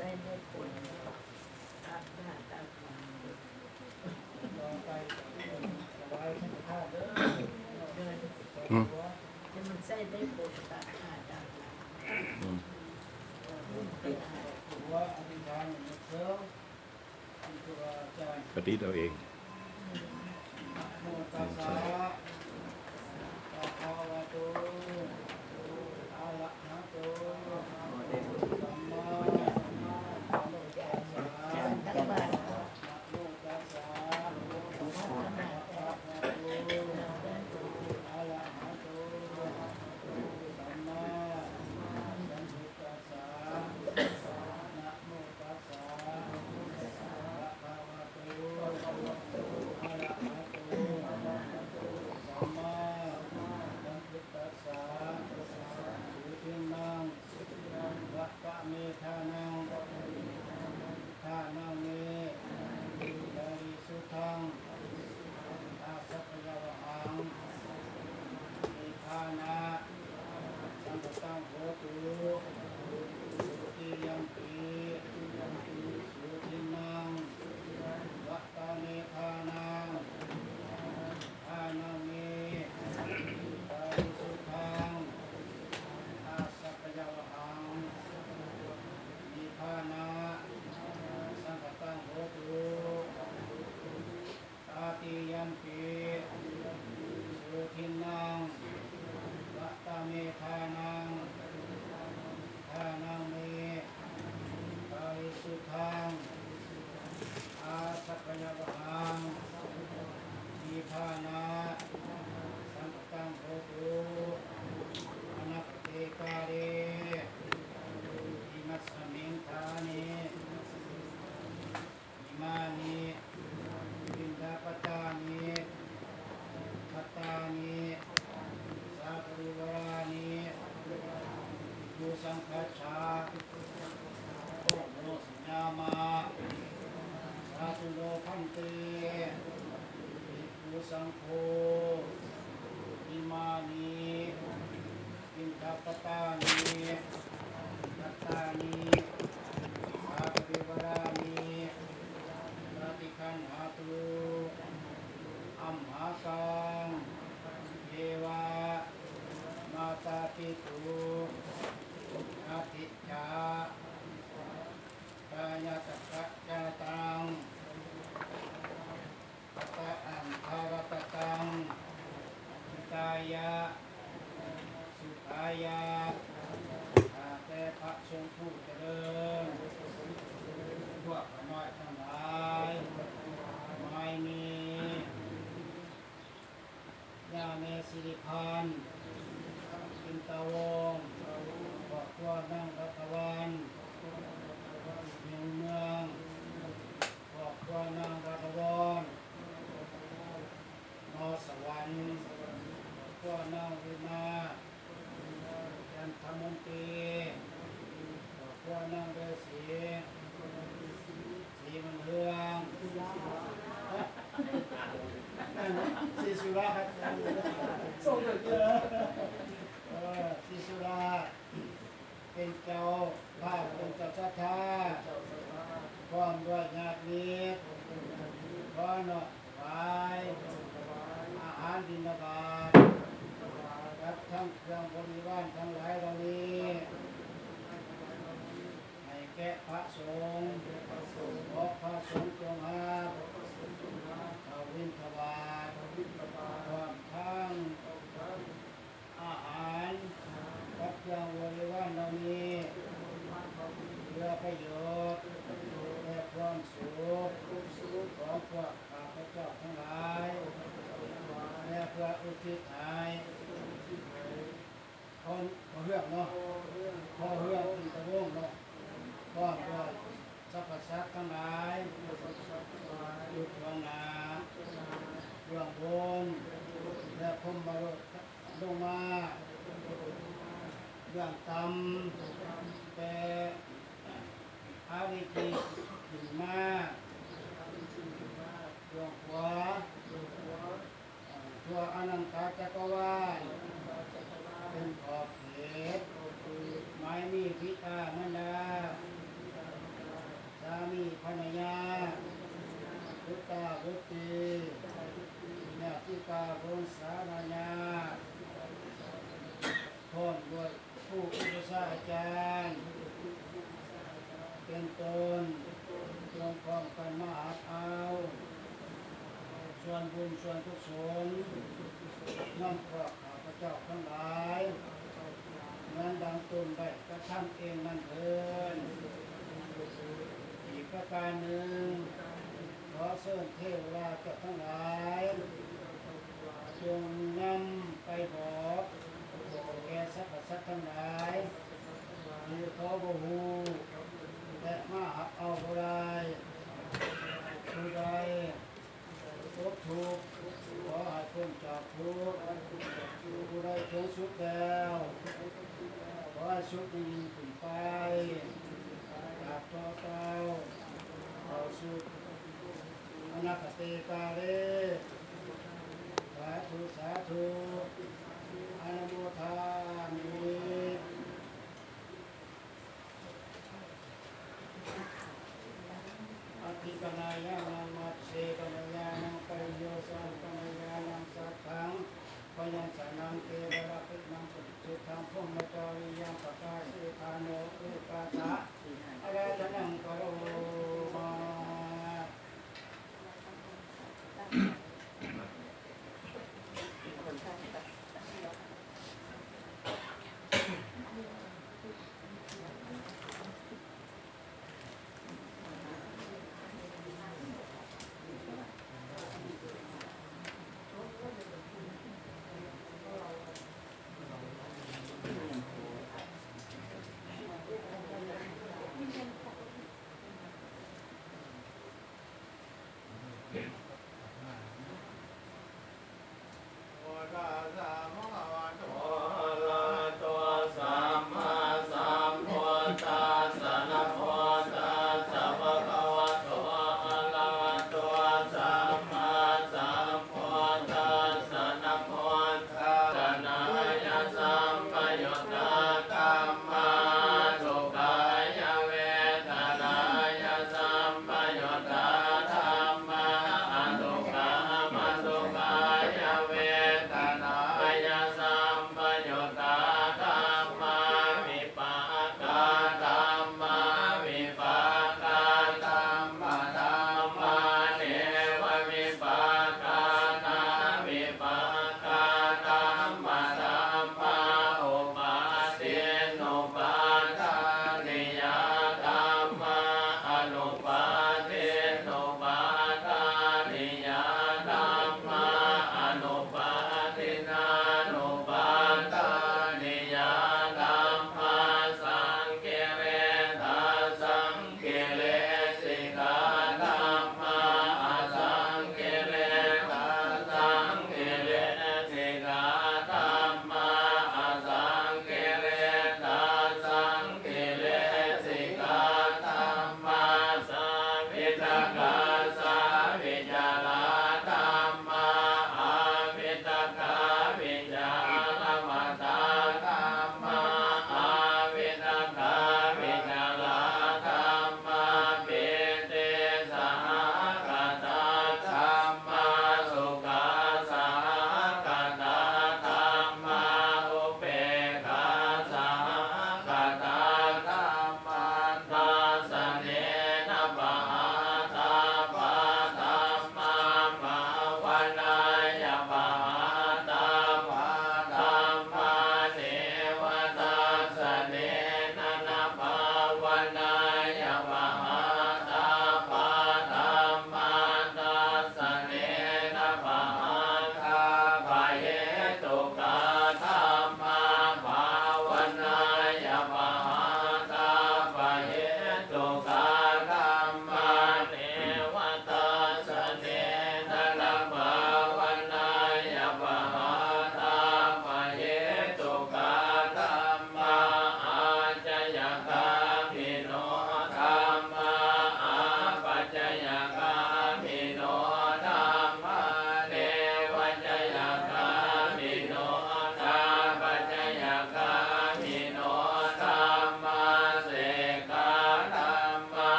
ส่ในขวดตักหน้าตักหลังลองไปไว้ธรรมชาติเด้อเดินจะมันใส่ได้ขวดตักหน้าตักหลังว่าอธิษฐานเด้อปฏิเราเองโมตัสสะภะคะวะโตอะระหะโตสัมมาสัมพุทธัสสะนะโมตัสสะภะคะวะโตอะระหะโตสัมมาสัมพุทธัสสะนะโมตัสสะภะคะวะโตอะระหะโตสัมมาสัมพุทธัสสะสุทินังวัปปะเมธานังทานังเมบริสุทธังอาสัพพยาวหังนิพพานะสัมปตังโหตุสุติยัมปิสุทินังวัปปะเมธานังทานังเมบริสุทธังอาสัพพยาวหังนิพพานะสัมปตังโหตุตาติยัมปิสุทินังวัปปะเมธานังทานังเมบริสุทธังอาสัพพยาวหังนิพพานะสัมปตังโหตุอนัปเตกาเรอิมัสสมิงทานิอิมานิปิณฑปตานิภัตตานิสาปริวารานิยุสังคัจฉาโอโมสิญามาสาธุโลภันเตภิกขุสังโฆอิมานิปิณฑปตานิภัตตานิสาปริวารานิปฏิคันหาตุอัมหากังเยวะมาตาปิตุอาทิจจากายตัสสะจาตังปัตตะอันภารตตังกายะสุขายะข้าแต่พระสงฆ์ผู้เจริญพวกข้าน้อยทั้งหลายไม่มีญาเมสิริพันธ์กินตะวงครอบครัวนั่งรัตวันเมืองครอบครัวนั่งรัตวันนอสวรรค์ครอบครัวนั่งวิมาจันทมนตรีครอบครัวนั่งเดศีสีมันเรืองสีสุราครับส่งเยอะสีสุราเป็นเจ้าภาพเป็นเจ้าชาติพร้อมด้วยญาติมิตรพร้อมด้วยถวายอาหารบิณฑบาตกับทั้งเครื่องบริวารทั้งหลายเหล่านี้ให้แก่พระสงฆ์ขอพระสงฆ์จงหาเอาบิณฑบาตพร้อมทั้งอาหารกับเครื่องบริวารเหล่านี้เพื่อประโยชน์และความสุขของพวกข้าพเจ้าทั้งหลายและเพื่ออุทิศให้พอเรื่องเนาะพอเรื่องอินทวงศ์เนาะพร้อมด้วยสรรพสัตว์ทั้งหลายอยู่เบื้องหน้าเบื้องบนและพรหมโลกลงมาเบื้องต่ำแต่อาวิจิขึ้นมาเบื้องขวาทั่วอนันตจักรวาลเป็นขอบเขตไม่มีพิตามารดา ณเป็นตนจงพร้อมกันมาหาเอาส่วนบุญส่วนกุศลน้อมพวกข้าพเจ้าทั้งหลายเหมือนดังตนได้กระทำเองนั่นเถิดอีกประการหนึ่งขอเชิญเทวราชเจ้าทั้งหลายจงนำไปบอกแก่สรรพสัตว์ทั้งหลายที่เขาบ่ฮู้และมาหักเอาบ่ได้ผู้ใดตกทุกข์ขอให้พ้นจากทุกข์ผู้ใดถึงสุขแล้วขอให้สุขยิ่งขึ้นไปจากต่อเต้าเข้าสู่อนาคตกาเลสาธุสาธุอนุโมทามิอภิกนายานังมัตเสกนายานังปริโยสังกนายานังสัทธังพยัญชนะเทวราภินังปุถุธังพรหมจาริยังปกาสิทาโนอุปาสะอาราธนังกโรมา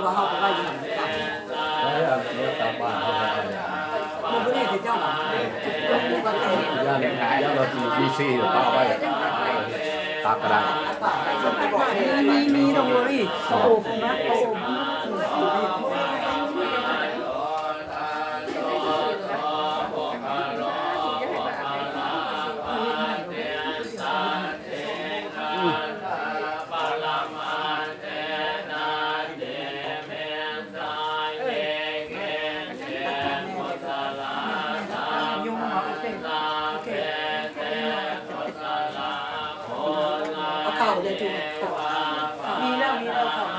ว่าเขาไปอยู่ไหนกัน แล้วเมื่อกลับบ้านเขาไป มันไม่ได้เจ้าหรอกมันเอง ย่านเราทีซีเขาเอาไปตากกระดาษ มีตรงนี้โอ้โหนะโอ้โห เข่าเลยจูมีแล้วเข่า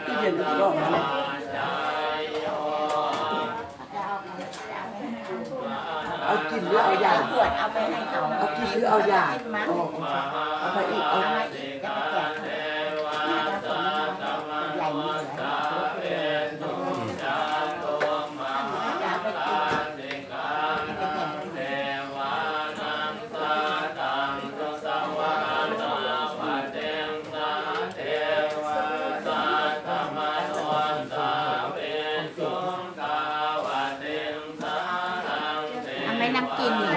ที่เย็นก็ร้อนมาเลยเอากินหรือเอายา ขวดเอาไปให้เขา เอากินหรือเอายาเอาไปอีกเอา เอามาอีกจะไปแจกน่าจะส่งมาใหญ่นี่เลยจะเอาไปกิน ทำไมน้ำกินนี่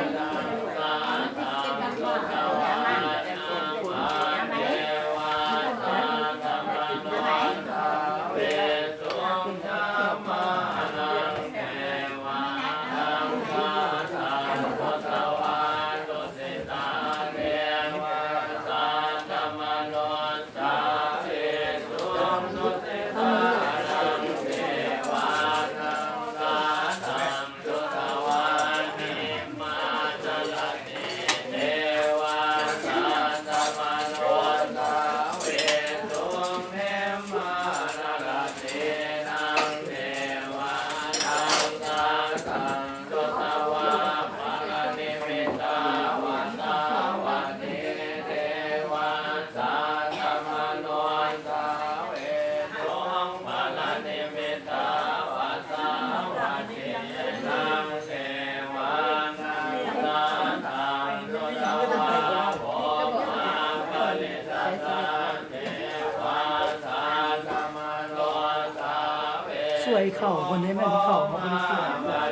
สวยเข่าคนนี้มันเข่าเขาเป็นสวย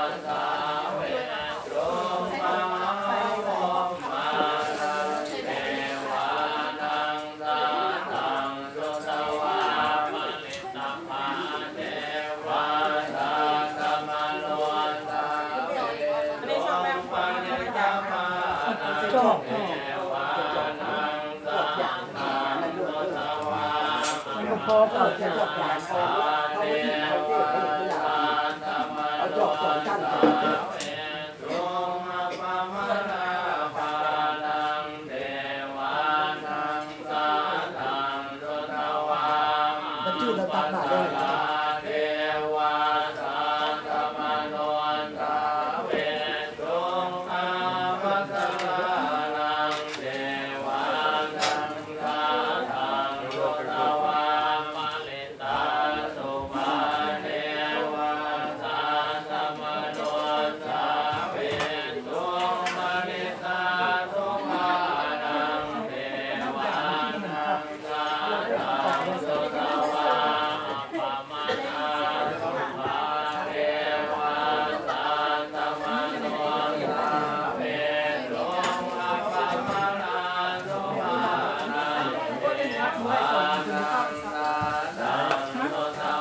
ส พอก่อน จะจบอย่างเขาที่เขาเสียไปอย่างที่เราจบสองชั้น มันชื่อเราตัดมาได้เหรอ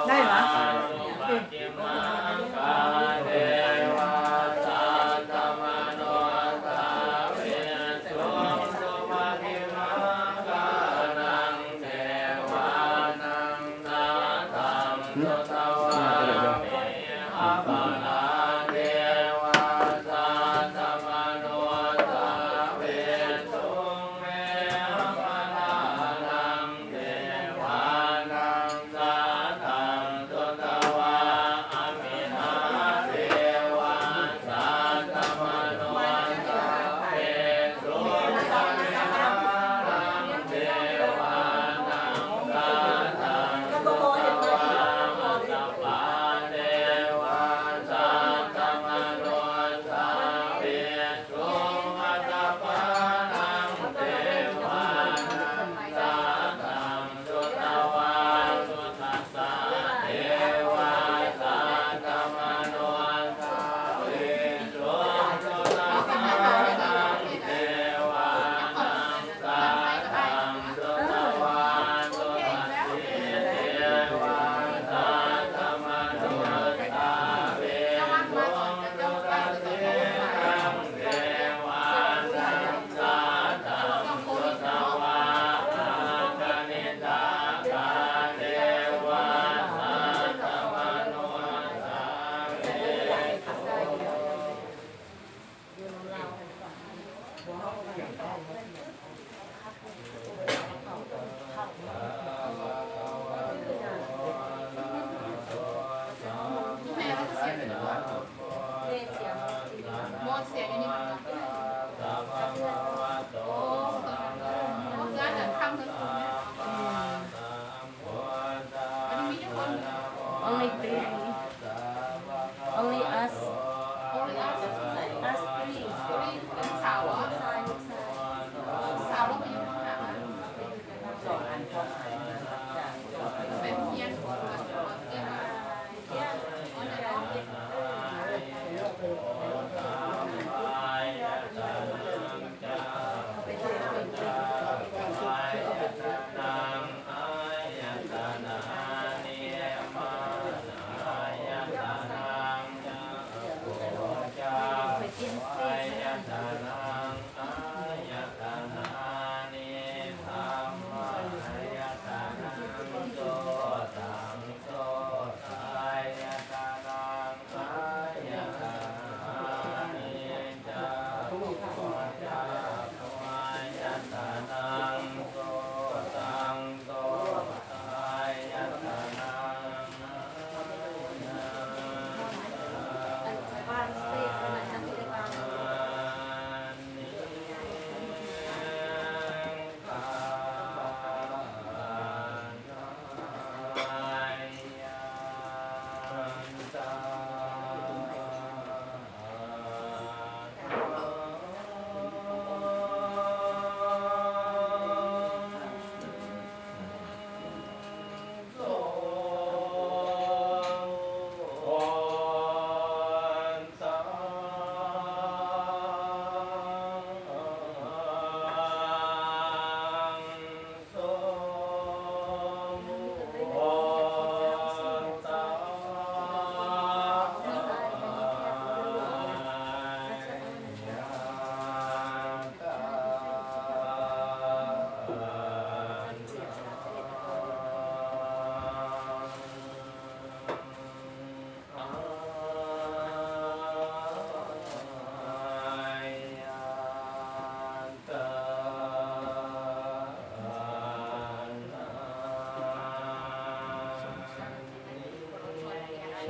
ได้ไหม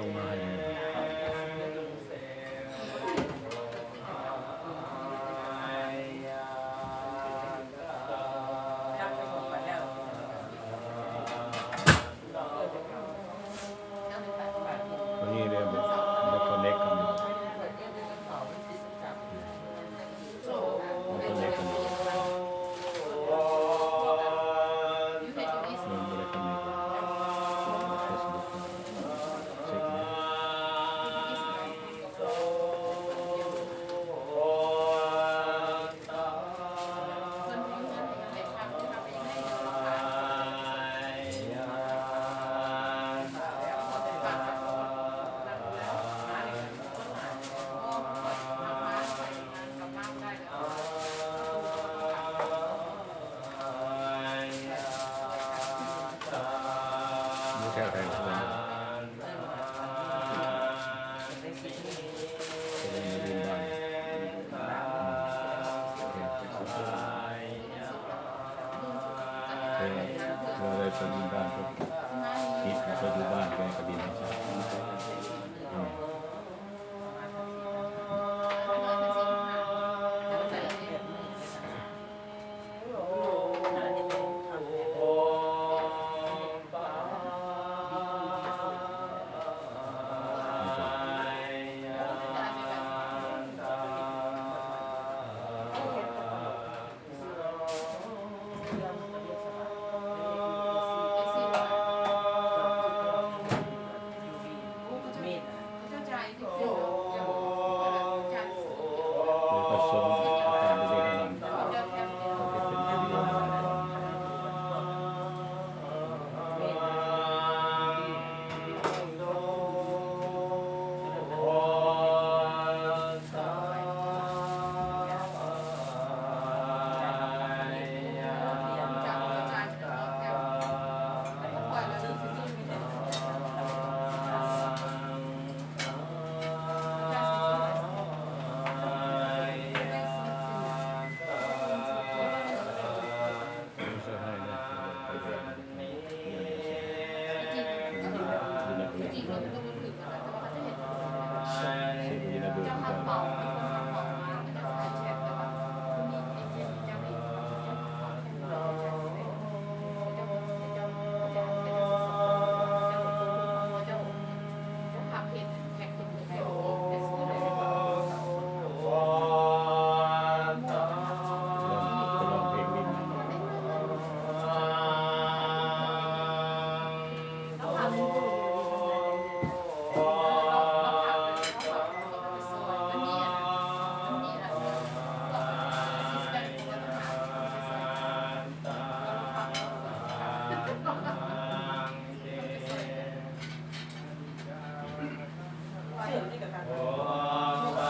ส่งมาให้วันนี้เรียนแบบคอนเนคกันอยู่คอนเนคกันอยู่แค่ไหนครับจะได้มาดูบ้านเราได้ไปดูบ้านก็คิดไปดูบ้านแกก็ดีนะจ๊ะผสมการเรียนรู้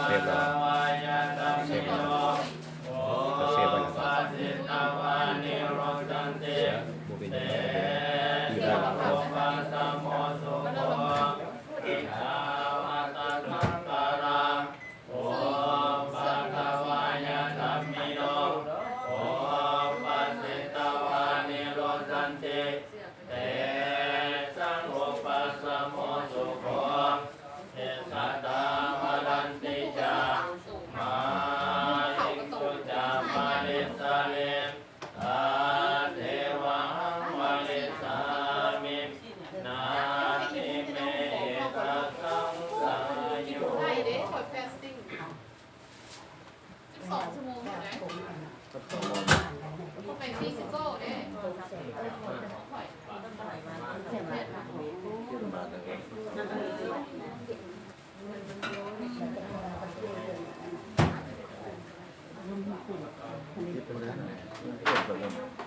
เซฟแล้วเซฟแล้วก็เซฟไว้แล้วเสียบุเป็นยังไงอยู่ได้แล้ว2 ชั่วโมงใช่ไหมเขาไปที่ซิโก้เนี่ย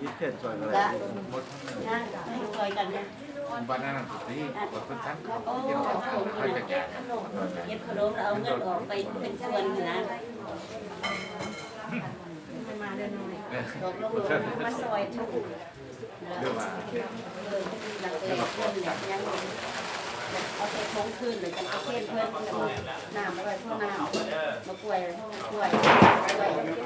ยึดเขตซอยอะไรหมดให้ซอยกันเนี่ยบ้านนั้นที่กดเป็นชั้นเกี่ยวกับข้าวจะแก่เย็บขนมแล้วเอาเงินออกไปเป็นส่วนนะมาเดินหน่อยตกลงมาซอยทุกเรื่องว่าหลังเลี้ยงคนยังเอาไปท้องคืนหรือจะเอาเส้นเพื่อนน้ำอะไรพวกน้ำมะกล้วยพวกกล้วย